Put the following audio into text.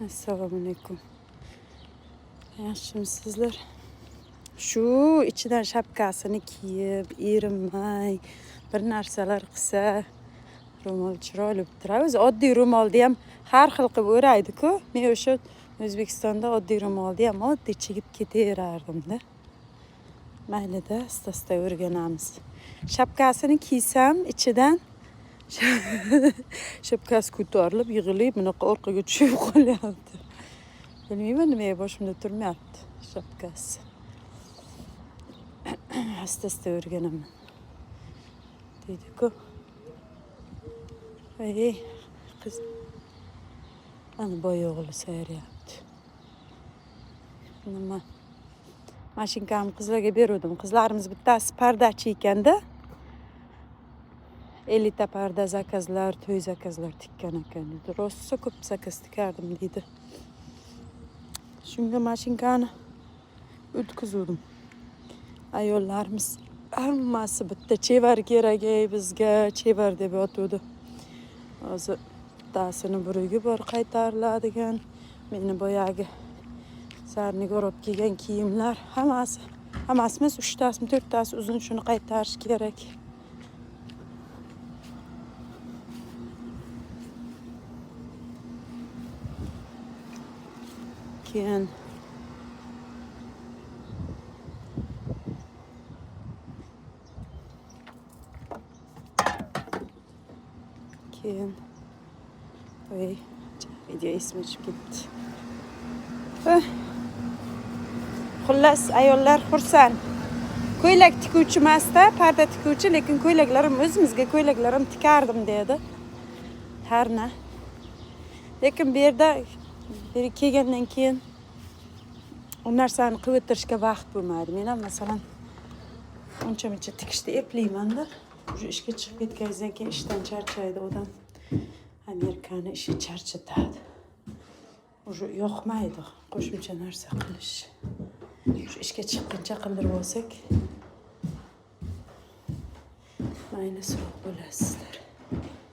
Assalomu alaykum. Yaxshimisizlar? Shu ichidan shapkasini kiyib, erinmay, bir narsalar qilsa, ro'mol chiroyli bo'lib turadi. O'zi oddiy ro'molni ham har xil qilib o'raydi-ku. Men o'sha O'zbekistonda oddiy ro'molni ham oddiy chigib ketaverardim-da. Mayli-da, asta-asta o'rganamiz. Shapkasini kiysam, ichidan shapkasi ko'tarilib, yig'ilib, bunaqa orqaga tushib qolyapti. Bilmayman nimaga boshimda turmayapti shapkasi. Asta-asta o'rganaman. Deydi-ku. Ey, qiz. Ana boyog'li sayrayapti. Nima? Mashinkamni qizlarga berdim. Qizlarimiz bittasi pardachi ekanda. 50 ta parda zakazlar, to'y zakazlar tikkan ekan. Rosa ko'p zakaz tikardim deydi. Shunga mashinkani o'tkazdim. Ayollarimiz hammasi bitta chevar kerak bizga, chevar deb yotuvdi. Hozir bittasini buriga bor qaytariladigan, meni boyagi sarniga olib kelgan kiyimlar hammasi emas, 3 tasimi 4 tasi uzun, shuni qaytarish kerak. Keyin oy, video esime tushib ketdi. Xullas, ayollar xursand. Ko'ylak tikuvchi emasda, parda tikuvchi, lekin ko'ylaklarim o'zimizga ko'ylaklarim tikardim dedi. Harna. Lekin bu yerda kelgandan keyin u narsani qilib o'tirishga vaqt bo'lmadi. Men ham masalan uncha-muncha tikishni eplayman-da. Shu ishga chiqib ketgandan keyin ishdan charchaydi odam. Amerikani ishi charchatadi. Уже yoqmaydi qo'shimcha narsa qilish. Shu ishga chiqqancha qildirib olsak, mayli sog' bo'lasizlar.